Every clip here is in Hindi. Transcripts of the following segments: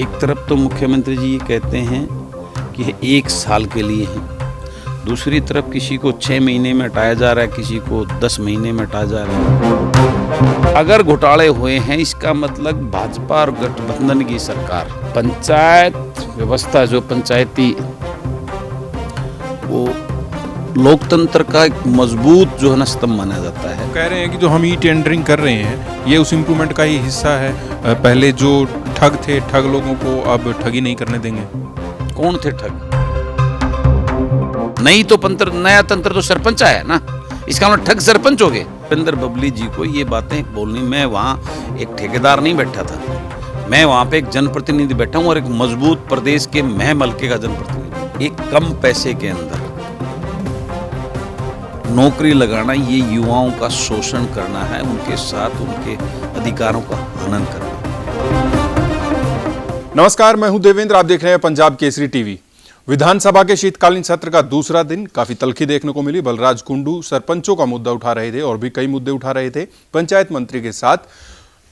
एक तरफ तो मुख्यमंत्री जी ये कहते हैं कि ये 1 साल के लिए है, दूसरी तरफ किसी को 6 महीने में हटाया जा रहा है, किसी को 10 महीने में हटाया जा रहा है। अगर घोटाले हुए हैं इसका मतलब भाजपा और गठबंधन की सरकार, पंचायत व्यवस्था जो पंचायती, वो लोकतंत्र का एक मजबूत जो है ना स्तंभ माना जाता है। कह रहे हैं कि जो हम ई टेंडरिंग कर रहे हैं ये उस इम्प्रूवमेंट का ही हिस्सा है। पहले जो ठग थे, ठग लोगों को अब ठगी नहीं करने देंगे। कौन थे ठग? नहीं तो नया तंत्र तो सरपंच आया ना, इसका मतलब ठग सरपंच हो गए। भूपेंद्र बबली जी को ये बातें बोलनी, मैं वहाँ एक ठेकेदार नहीं बैठा था, मैं वहाँ पे एक जनप्रतिनिधि बैठा हूँ और एक मजबूत प्रदेश के महमलके का जनप्रतिनिधि। एक कम पैसे के अंदर नौकरी लगाना ये युवाओं का शोषण करना है, उनके साथ उनके अधिकारों का हनन करना। नमस्कार, मैं हूं देवेंद्र, आप देख रहे हैं पंजाब केसरी टीवी। विधानसभा के शीतकालीन सत्र का दूसरा दिन काफी तल्खी देखने को मिली। बलराज कुंडू सरपंचों का मुद्दा उठा रहे थे और भी कई मुद्दे उठा रहे थे। पंचायत मंत्री के साथ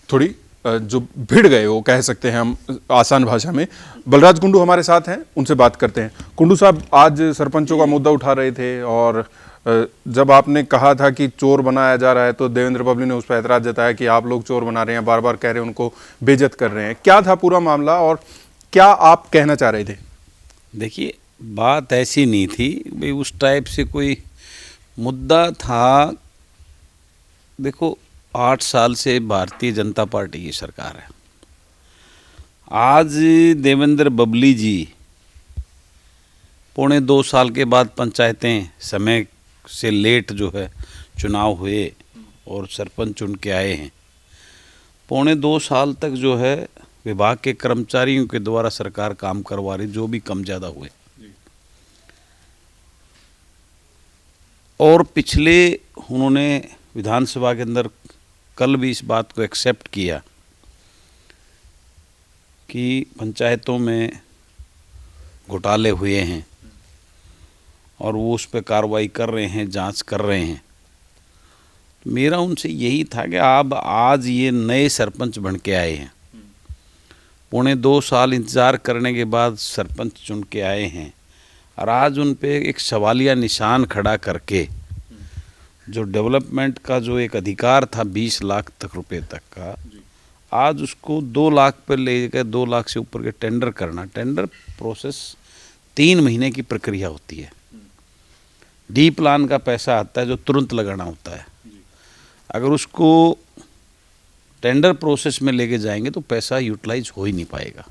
थोड़ी जो भिड़ गए, वो कह सकते हैं हम आसान भाषा में। बलराज कुंडू हमारे साथ हैं, उनसे बात करते हैं। कुंडू साहब, आज सरपंचों का मुद्दा उठा रहे थे और जब आपने कहा था कि चोर बनाया जा रहा है तो देवेंद्र बबली ने उस पर ऐतराज जताया कि आप लोग चोर बना रहे हैं, बार बार कह रहे हैं, उनको बेइज्जत कर रहे हैं। क्या था पूरा मामला और क्या आप कहना चाह रहे थे? देखिए, बात ऐसी नहीं थी भाई, उस टाइप से कोई मुद्दा था। देखो, 8 साल से भारतीय जनता पार्टी की सरकार है। आज देवेंद्र बबली जी 2.25 साल के बाद पंचायतें समय से लेट जो है चुनाव हुए और सरपंच चुन के आए हैं। 2.25 साल तक जो है विभाग के कर्मचारियों के द्वारा सरकार काम करवा रही, जो भी कम ज़्यादा हुए। और पिछले उन्होंने विधानसभा के अंदर कल भी इस बात को एक्सेप्ट किया कि पंचायतों में घोटाले हुए हैं और वो उस पर कार्रवाई कर रहे हैं, जांच कर रहे हैं। मेरा उनसे यही था कि आप आज ये नए सरपंच बन के आए हैं, 2.25 साल इंतज़ार करने के बाद सरपंच चुन के आए हैं और आज उन पे एक सवालिया निशान खड़ा करके जो डेवलपमेंट का जो एक अधिकार था 20 लाख तक रुपए तक का, आज उसको 2 लाख पर ले गए। 2 लाख से ऊपर के टेंडर करना, टेंडर प्रोसेस 3 महीने की प्रक्रिया होती है। डी प्लान का पैसा आता है जो तुरंत लगाना होता है, अगर उसको टेंडर प्रोसेस में लेके जाएंगे तो पैसा यूटिलाइज हो ही नहीं पाएगा।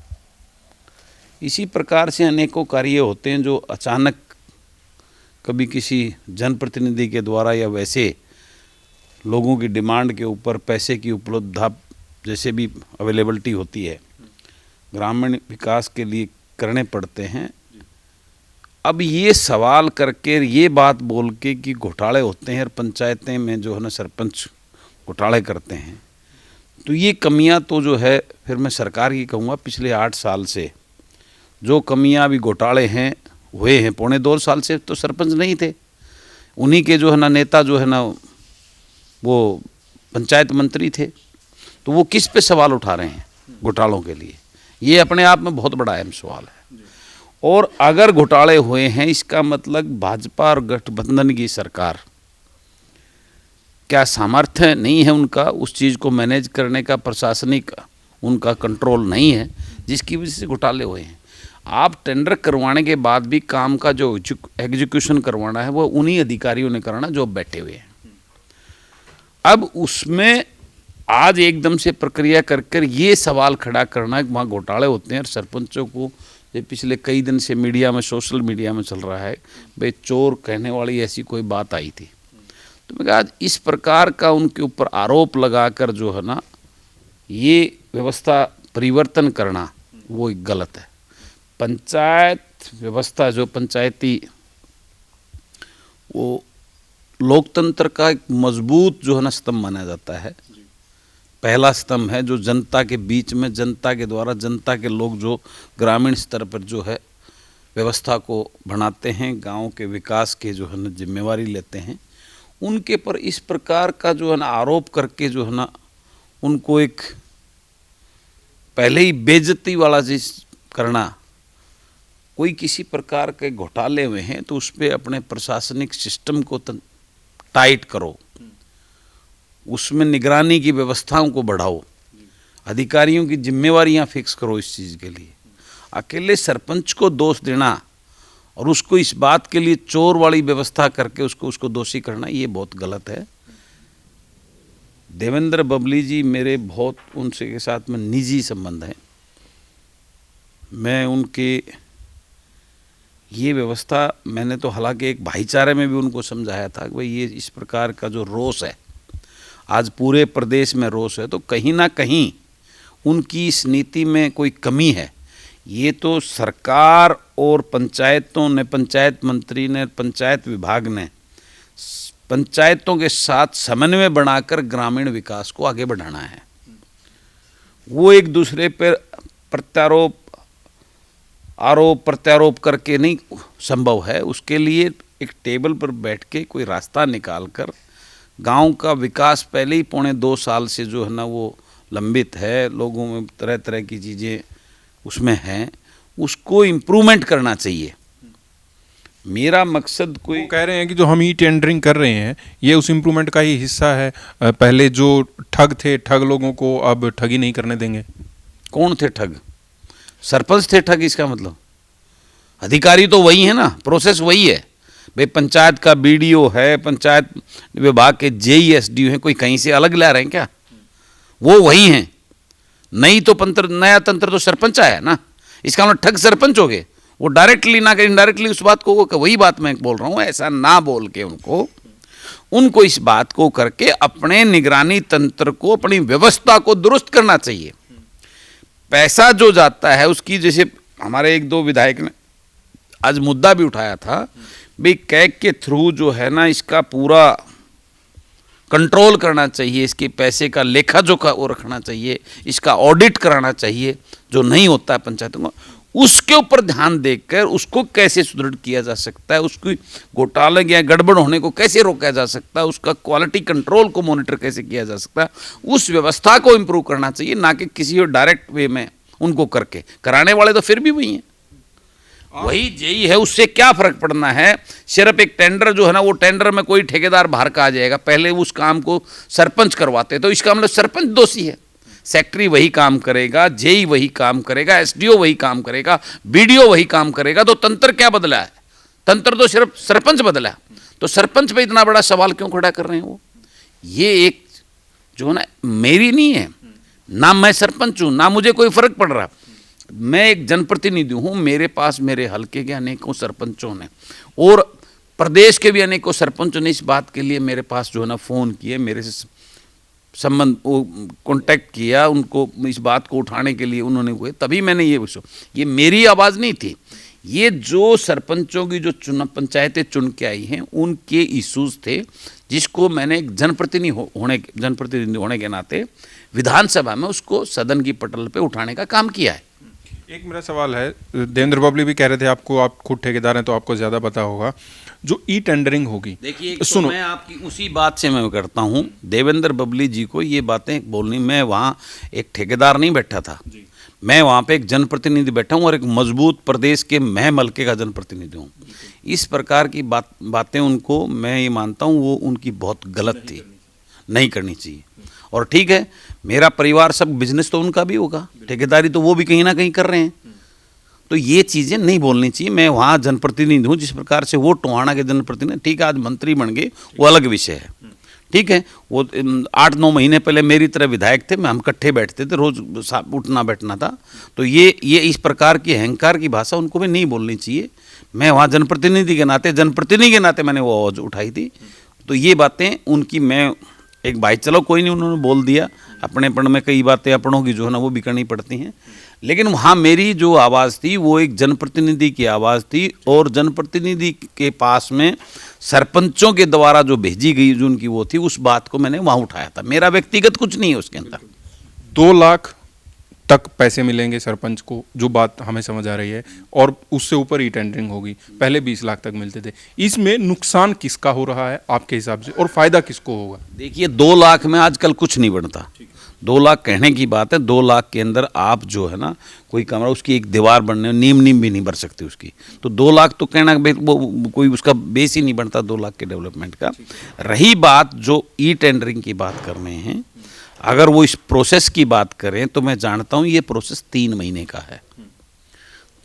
इसी प्रकार से अनेकों कार्य होते हैं जो अचानक कभी किसी जनप्रतिनिधि के द्वारा या वैसे लोगों की डिमांड के ऊपर पैसे की उपलब्धता जैसे भी अवेलेबिलिटी होती है, ग्रामीण विकास के लिए करने पड़ते हैं। अब ये सवाल करके, ये बात बोल के कि घोटाले होते हैं और पंचायतें में जो है ना सरपंच घोटाले करते हैं, तो ये कमियां तो जो है फिर मैं सरकार की कहूँगा, पिछले 8 साल से जो कमियां भी घोटाले हैं हुए हैं। 2.25 साल से तो सरपंच नहीं थे, उन्हीं के जो है ना नेता जो है ना वो पंचायत मंत्री थे, तो वो किस पे सवाल उठा रहे हैं घोटालों के लिए? ये अपने आप में बहुत बड़ा अहम सवाल है। और अगर घोटाले हुए हैं इसका मतलब भाजपा और गठबंधन की सरकार, क्या सामर्थ्य नहीं है उनका उस चीज़ को मैनेज करने का, प्रशासनिक उनका कंट्रोल नहीं है, जिसकी वजह से घोटाले हुए हैं। आप टेंडर करवाने के बाद भी काम का जो एग्जीक्यूशन करवाना है वो उन्हीं अधिकारियों ने कराना जो बैठे हुए हैं। अब उसमें आज एकदम से प्रक्रिया कर ये सवाल खड़ा करना है कि वहाँ घोटाले होते हैं और सरपंचों को, ये पिछले कई दिन से मीडिया में, सोशल मीडिया में चल रहा है भाई चोर कहने वाली ऐसी कोई बात आई थी, तो मैं कहा आज इस प्रकार का उनके ऊपर आरोप लगाकर जो है ना ये व्यवस्था परिवर्तन करना वो गलत है। पंचायत व्यवस्था जो पंचायती, वो लोकतंत्र का एक मजबूत जो है ना स्तंभ माना जाता है। पहला स्तंभ है जो जनता के बीच में, जनता के द्वारा, जनता के लोग जो ग्रामीण स्तर पर जो है व्यवस्था को बनाते हैं, गांव के विकास के जो है ना जिम्मेवारी लेते हैं, उनके पर इस प्रकार का जो है ना आरोप करके जो है ना उनको एक पहले ही बेइज्जती वाला चीज करना, कोई किसी प्रकार के घोटाले हुए हैं तो उस पर अपने प्रशासनिक सिस्टम को टाइट करो, उसमें निगरानी की व्यवस्थाओं को बढ़ाओ, अधिकारियों की जिम्मेवारियां फिक्स करो इस चीज़ के लिए। अकेले सरपंच को दोष देना और उसको इस बात के लिए चोर वाली व्यवस्था करके उसको दोषी करना, ये बहुत गलत है। देवेंद्र बबली जी मेरे बहुत उनसे के साथ में निजी संबंध है। मैं उनके ये व्यवस्था, मैंने तो हालांकि एक भाईचारे में भी उनको समझाया था कि भाई ये इस प्रकार का जो रोष है, आज पूरे प्रदेश में रोष है, तो कहीं ना कहीं उनकी इस नीति में कोई कमी है। ये तो सरकार और पंचायतों ने, पंचायत मंत्री ने, पंचायत विभाग ने पंचायतों के साथ समन्वय बनाकर ग्रामीण विकास को आगे बढ़ाना है। वो एक दूसरे पर प्रत्यारोप, आरोप प्रत्यारोप करके नहीं संभव है। उसके लिए एक टेबल पर बैठ के कोई रास्ता निकाल कर गाँव का विकास, पहले ही 2.25 साल से जो है ना वो लंबित है, लोगों में तरह तरह की चीज़ें उसमें हैं, उसको इम्प्रूवमेंट करना चाहिए। मेरा मकसद कोई, वो कह रहे हैं कि जो हम ई टेंडरिंग कर रहे हैं ये उस इम्प्रूवमेंट का ही हिस्सा है। पहले जो ठग थे, ठग लोगों को अब ठगी नहीं करने देंगे। कौन थे ठग? सरपंच थे ठग, इसका मतलब अधिकारी तो वही है ना, प्रोसेस वही है। भाई पंचायत का बीडीओ है, पंचायत विभाग के जेई एसडीओ हैं, कोई कहीं से अलग ला रहे हैं क्या? वो वही हैं। नया तंत्र तो सरपंच आया ना, इसका मतलब ठग सरपंच हो गए। वो डायरेक्टली ना कर इनडायरेक्टली उस बात को, वही बात मैं बोल रहा हूँ, ऐसा ना बोल के उनको इस बात को करके अपने निगरानी तंत्र को, अपनी व्यवस्था को दुरुस्त करना चाहिए। पैसा जो जाता है उसकी, जैसे हमारे 1-2 विधायक ने आज मुद्दा भी उठाया था, भाई कैग के थ्रू जो है ना इसका पूरा कंट्रोल करना चाहिए, इसके पैसे का लेखा जोखा वो रखना चाहिए, इसका ऑडिट कराना चाहिए, जो नहीं होता है पंचायतों को। उसके ऊपर ध्यान देकर उसको कैसे सुदृढ़ किया जा सकता है, उसकी घोटाले या गड़बड़ होने को कैसे रोका जा सकता है, उसका क्वालिटी कंट्रोल को मॉनिटर कैसे किया जा सकता है, उस व्यवस्था को इम्प्रूव करना चाहिए, ना कि किसी और डायरेक्ट वे में उनको करके। कराने वाले तो फिर भी वही हैं, वही जेई है, उससे क्या फर्क पड़ना है। सिर्फ एक टेंडर जो है ना, वो टेंडर में कोई ठेकेदार बाहर का आ जाएगा, पहले उस काम को सरपंच करवाते, तो इसका मतलब सरपंच दोषी है। सेक्रेटरी वही काम करेगा, जेई वही काम करेगा, एसडीओ वही काम करेगा, बीडीओ वही काम करेगा, तो तंत्र क्या बदला है? तंत्र तो सिर्फ सरपंच बदला। तो सरपंच पे इतना बड़ा सवाल क्यों खड़ा कर रहे हैं वो? ये एक जो है ना, मेरी नहीं है ना, मैं सरपंच हूँ ना, मुझे कोई फर्क पड़ रहा। मैं एक जनप्रतिनिधि हूँ, मेरे पास मेरे हल्के के अनेकों सरपंचों ने और प्रदेश के भी अनेकों सरपंचों ने इस बात के लिए मेरे पास जो है ना फ़ोन किए, मेरे से संबंध कांटेक्ट किया, उनको इस बात को उठाने के लिए उन्होंने हुए, तभी मैंने ये मेरी आवाज़ नहीं थी, ये जो सरपंचों की जो पंचायतें चुन के आई हैं उनके इश्यूज थे, जिसको मैंने एक जनप्रतिनिधि होने के नाते विधानसभा में उसको सदन की पटल पे उठाने का काम किया है। एक मेरा सवाल है, देवेंद्र बबली भी कह रहे थे, आपको, आप खुद ठेकेदार हैं तो आपको ज़्यादा पता होगा, जो ई टेंडरिंग होगी। देखिए सुनो, मैं आपकी उसी बात से मैं करता हूँ, देवेंद्र बबली जी को ये बातें बोलनी, मैं वहाँ एक ठेकेदार नहीं बैठा था, मैं वहाँ पे एक जनप्रतिनिधि बैठा हूँ और एक मजबूत प्रदेश के हल्के का जनप्रतिनिधि हूँ। इस प्रकार की बातें उनको, मैं ये मानता हूँ वो उनकी बहुत गलत थी, नहीं करनी चाहिए। और ठीक है, मेरा परिवार सब बिजनेस तो उनका भी होगा, ठेकेदारी तो वो भी कहीं ना कहीं कर रहे हैं, तो ये चीज़ें नहीं बोलनी चाहिए। मैं वहाँ जनप्रतिनिधि हूँ, जिस प्रकार से वो टोहाना के जनप्रतिनिधि, ठीक है आज मंत्री बन गए वो अलग विषय है, ठीक है, वो 8-9 महीने पहले मेरी तरह विधायक थे, हम इकट्ठे बैठते थे, रोज उठना बैठना था, तो ये इस प्रकार की अहंकार की भाषा उनको भी नहीं बोलनी चाहिए। मैं वहाँ जनप्रतिनिधि के नाते मैंने वो आवाज़ उठाई थी, तो ये बातें उनकी, मैं एक भाई चलो कोई नहीं, उन्होंने बोल दिया, अपनेपन में कई बातें अपनों की जो है ना वो भी करनी पड़ती हैं, लेकिन वहाँ मेरी जो आवाज़ थी वो एक जनप्रतिनिधि की आवाज़ थी, और जनप्रतिनिधि के पास में सरपंचों के द्वारा जो भेजी गई जो उनकी वो थी, उस बात को मैंने वहाँ उठाया था, मेरा व्यक्तिगत कुछ नहीं है उसके अंदर। 2 लाख तक पैसे मिलेंगे सरपंच को, जो बात हमें समझ आ रही है, और उससे ऊपर ही टेंडरिंग होगी। पहले 20 लाख तक मिलते थे। इसमें नुकसान किसका हो रहा है आपके हिसाब से, और फायदा किसको होगा? देखिए, 2 लाख में आजकल कुछ नहीं बनता। 2 लाख कहने की बात है, 2 लाख के अंदर आप जो है ना, कोई कमरा, उसकी एक दीवार बनने, नीम भी नहीं भर सकती उसकी, तो 2 लाख तो कहना वो कोई उसका बेस ही नहीं बनता 2 लाख के डेवलपमेंट का। रही बात जो ई टेंडरिंग की बात कर रहे हैं, अगर वो इस प्रोसेस की बात करें तो मैं जानता हूँ ये प्रोसेस 3 महीने का है।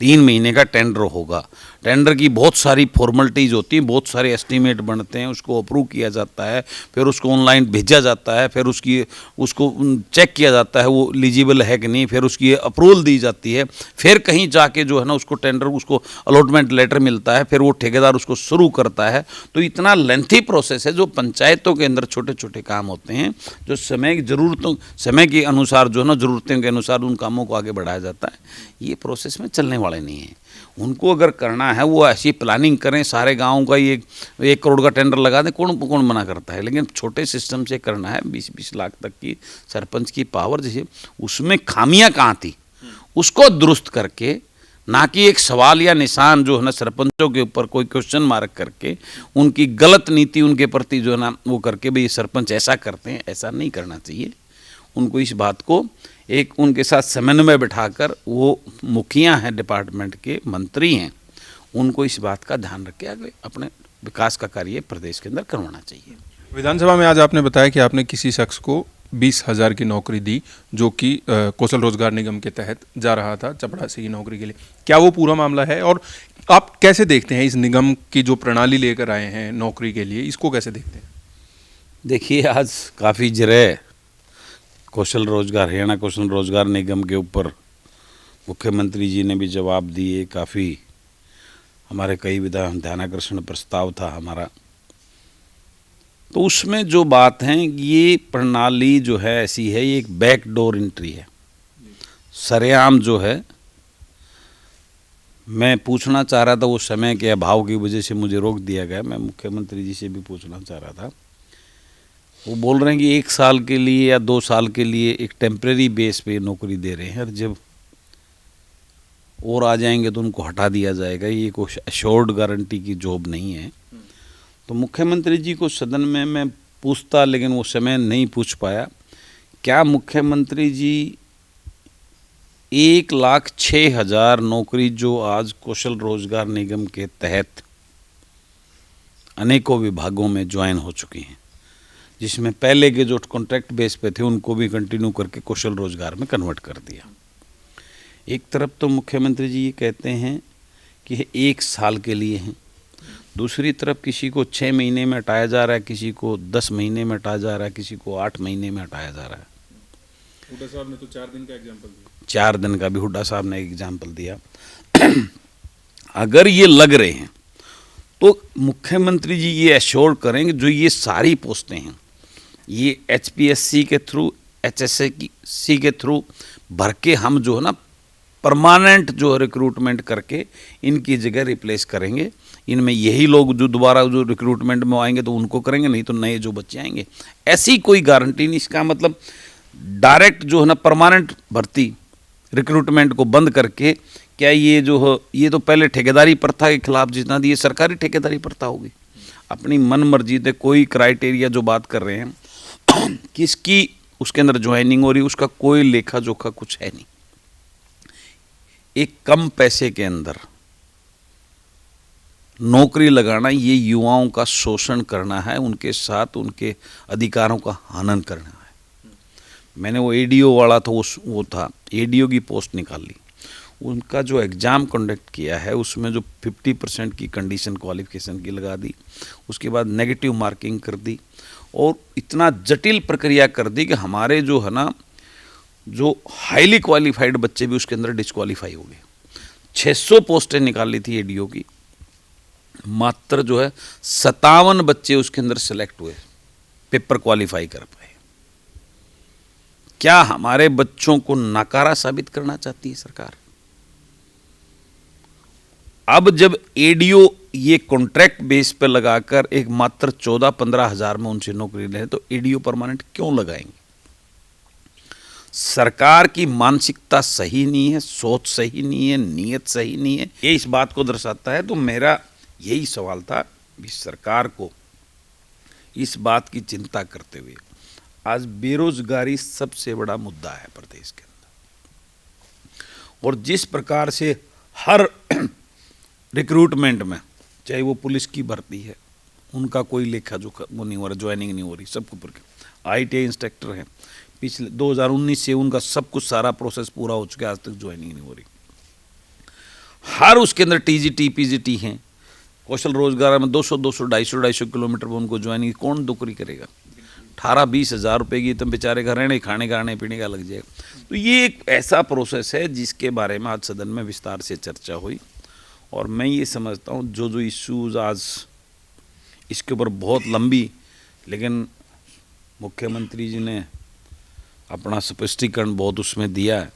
3 महीने का टेंडर होगा। टेंडर की बहुत सारी फॉर्मेलिटीज़ होती हैं, बहुत सारे एस्टीमेट बनते हैं, उसको अप्रूव किया जाता है, फिर उसको ऑनलाइन भेजा जाता है, फिर उसको चेक किया जाता है वो एलिजिबल है कि नहीं, फिर उसकी अप्रूवल दी जाती है, फिर कहीं जाके जो है ना उसको टेंडर, उसको अलॉटमेंट लेटर मिलता है, फिर वो ठेकेदार उसको शुरू करता है। तो इतना लेंथी प्रोसेस है। जो पंचायतों के अंदर छोटे छोटे काम होते हैं, जो समय के अनुसार जो है ना, ज़रूरतों के अनुसार उन कामों को आगे बढ़ाया जाता है, ये प्रोसेस में चलने वाले नहीं हैं। उनको अगर करना है वो ऐसी प्लानिंग करें, सारे गाँव का ये 1 करोड़ का टेंडर लगा दें, कौन मना करता है। लेकिन छोटे सिस्टम से करना है, 20-20 लाख तक की सरपंच की पावर, जैसे उसमें खामियां कहाँ थी उसको दुरुस्त करके, ना कि एक सवाल या निशान जो है ना सरपंचों के ऊपर कोई क्वेश्चन मार्क करके, उनकी गलत नीति उनके प्रति जो है ना वो करके, भाई ये सरपंच ऐसा करते हैं, ऐसा नहीं करना चाहिए। उनको इस बात को एक उनके साथ समन्वय बिठाकर, वो मुखिया हैं, डिपार्टमेंट के मंत्री हैं, उनको इस बात का ध्यान रख के आगे अपने विकास का कार्य प्रदेश के अंदर करवाना चाहिए। विधानसभा में आज आपने बताया कि आपने किसी शख्स को 20,000 की नौकरी दी, जो कि कौशल रोजगार निगम के तहत जा रहा था चपरासी की नौकरी के लिए। क्या वो पूरा मामला है, और आप कैसे देखते हैं इस निगम की जो प्रणाली लेकर आए हैं नौकरी के लिए, इसको कैसे देखते हैं? देखिए, आज काफ़ी जगह हरियाणा कौशल रोजगार निगम के ऊपर मुख्यमंत्री जी ने भी जवाब दिए। काफ़ी हमारे कई ध्यानाकर्षण प्रस्ताव था हमारा, तो उसमें जो बात है, ये प्रणाली जो है ऐसी है, ये एक बैकडोर एंट्री है, सरेआम जो है। मैं पूछना चाह रहा था, वो समय के अभाव की वजह से मुझे रोक दिया गया, मैं मुख्यमंत्री जी से भी पूछना चाह रहा था। वो बोल रहे हैं कि 1 साल के लिए या 2 साल के लिए एक टेम्परेरी बेस पे नौकरी दे रहे हैं, और जब और आ जाएंगे तो उनको हटा दिया जाएगा। ये कोई एश्योर्ड गारंटी की जॉब नहीं है। तो मुख्यमंत्री जी को सदन में मैं पूछता, लेकिन वो समय नहीं पूछ पाया। क्या मुख्यमंत्री जी 1,06,000 नौकरी जो आज कौशल रोजगार निगम के तहत अनेकों विभागों में ज्वाइन हो चुकी हैं, जिसमें पहले के जो कॉन्ट्रैक्ट बेस पे थे उनको भी कंटिन्यू करके कौशल रोजगार में कन्वर्ट कर दिया। एक तरफ तो मुख्यमंत्री जी ये कहते हैं कि 1 साल के लिए हैं, दूसरी तरफ किसी को 6 महीने में हटाया जा रहा है, किसी को 10 महीने में हटाया जा रहा है, किसी को 8 महीने में हटाया जा रहा है। हुड्डा साहब ने तो 4 दिन का एग्जाम्पल दिया। 4 दिन का भी हुड्डा साहब ने एग्जाम्पल दिया। अगर ये लग रहे हैं तो मुख्यमंत्री जी ये एश्योर करेंगे, जो ये सारी पोस्टें हैं ये HPSC के थ्रू, HSC के थ्रू भर के हम जो है ना परमानेंट जो रिक्रूटमेंट करके इनकी जगह रिप्लेस करेंगे। इनमें यही लोग जो दोबारा जो रिक्रूटमेंट में आएंगे तो उनको करेंगे, नहीं तो नए जो बच्चे आएंगे। ऐसी कोई गारंटी नहीं। इसका मतलब डायरेक्ट जो है ना परमानेंट भर्ती रिक्रूटमेंट को बंद करके, क्या ये जो हो, ये तो पहले ठेकेदारी प्रथा के खिलाफ जितना दी, ये सरकारी ठेकेदारी प्रथा होगी। अपनी मन मर्जी से कोई क्राइटेरिया जो बात कर रहे हैं किसकी उसके अंदर ज्वाइनिंग हो रही, उसका कोई लेखा जोखा कुछ है नहीं। एक कम पैसे के अंदर नौकरी लगाना, ये युवाओं का शोषण करना है, उनके साथ उनके अधिकारों का हनन करना है। मैंने वो ADO वाला था, वो था ADO की पोस्ट निकाली, उनका जो एग्ज़ाम कंडक्ट किया है उसमें जो 50% की कंडीशन क्वालिफिकेशन की लगा दी, उसके बाद नेगेटिव मार्किंग कर दी, और इतना जटिल प्रक्रिया कर दी कि हमारे जो है ना जो हाईली क्वालिफाइड बच्चे भी उसके अंदर डिस्क्वालीफाई हो गए। 600 पोस्टें निकाली थी ADO की, मात्र जो है 57 बच्चे उसके अंदर सेलेक्ट हुए, पेपर क्वालिफाई कर पाए। क्या हमारे बच्चों को नकारा साबित करना चाहती है सरकार? अब जब ADO ये कॉन्ट्रैक्ट बेस पे लगाकर एक मात्र 14-15 हज़ार में उनसे नौकरी ले, तो ADO परमानेंट क्यों लगाएंगे? सरकार की मानसिकता सही नहीं है, सोच सही नहीं है, नीयत सही नहीं है, ये इस बात को दर्शाता है। तो मेरा यही सवाल था कि सरकार को इस बात की चिंता करते हुए, आज बेरोजगारी सबसे बड़ा मुद्दा है प्रदेश के अंदर, और जिस प्रकार से हर रिक्रूटमेंट में, चाहे वो पुलिस की भर्ती है, उनका कोई लेखा जोखा वो नहीं हो रहा, ज्वाइनिंग नहीं हो रही, सबको ITI इंस्ट्रक्टर हैं, पिछले 2019 से उनका सब कुछ सारा प्रोसेस पूरा हो चुका है, आज तक ज्वाइनिंग नहीं हो रही। हर उसके अंदर TGT PGT हैं, कौशल रोजगार में 200 250 किलोमीटर पर उनको ज्वाइनिंग कौन नौकरी करेगा? 18-20 हज़ार रुपये की तो बेचारे का रहने खाने पीने का लग जाएगा। तो ये एक ऐसा प्रोसेस है जिसके बारे में आज सदन में विस्तार से चर्चा हुई, और मैं ये समझता हूँ जो इश्यूज़ आज इसके ऊपर बहुत लंबी, लेकिन मुख्यमंत्री जी ने अपना स्पष्टीकरण बहुत उसमें दिया है।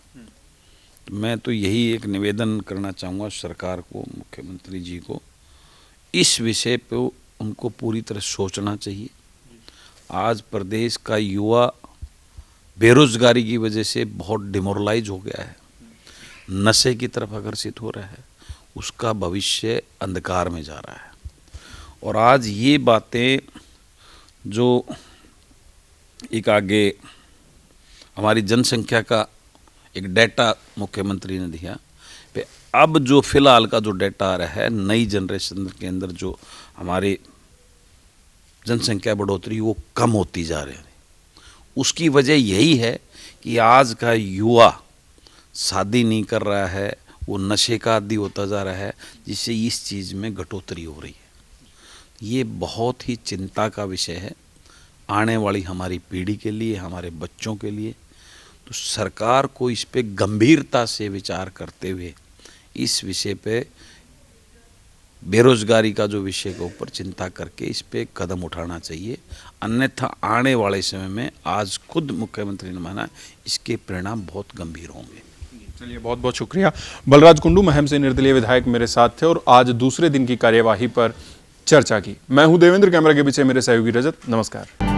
तो मैं तो यही एक निवेदन करना चाहूँगा सरकार को, मुख्यमंत्री जी को, इस विषय पे उनको पूरी तरह सोचना चाहिए। आज प्रदेश का युवा बेरोजगारी की वजह से बहुत डिमोरलाइज हो गया है, नशे की तरफ आकर्षित हो रहा है, उसका भविष्य अंधकार में जा रहा है। और आज ये बातें जो एक आगे हमारी जनसंख्या का एक डेटा मुख्यमंत्री ने दिया, पे अब जो फिलहाल का जो डेटा आ रहा है, नई जनरेशन के अंदर जो हमारी जनसंख्या बढ़ोतरी वो कम होती जा रही है, उसकी वजह यही है कि आज का युवा शादी नहीं कर रहा है, वो नशे का आदी होता जा रहा है, जिससे इस चीज़ में घटोतरी हो रही है। ये बहुत ही चिंता का विषय है आने वाली हमारी पीढ़ी के लिए, हमारे बच्चों के लिए। तो सरकार को इस पे गंभीरता से विचार करते हुए इस विषय पे, बेरोजगारी का जो विषय के ऊपर चिंता करके इस पे कदम उठाना चाहिए, अन्यथा आने वाले समय में आज खुद मुख्यमंत्री ने माना इसके परिणाम बहुत गंभीर होंगे। चलिए, बहुत बहुत शुक्रिया। बलराज कुंडू महम से निर्दलीय विधायक मेरे साथ थे और आज दूसरे दिन की कार्यवाही पर चर्चा की। मैं हूं देवेंद्र, कैमरा के पीछे मेरे सहयोगी रजत। नमस्कार।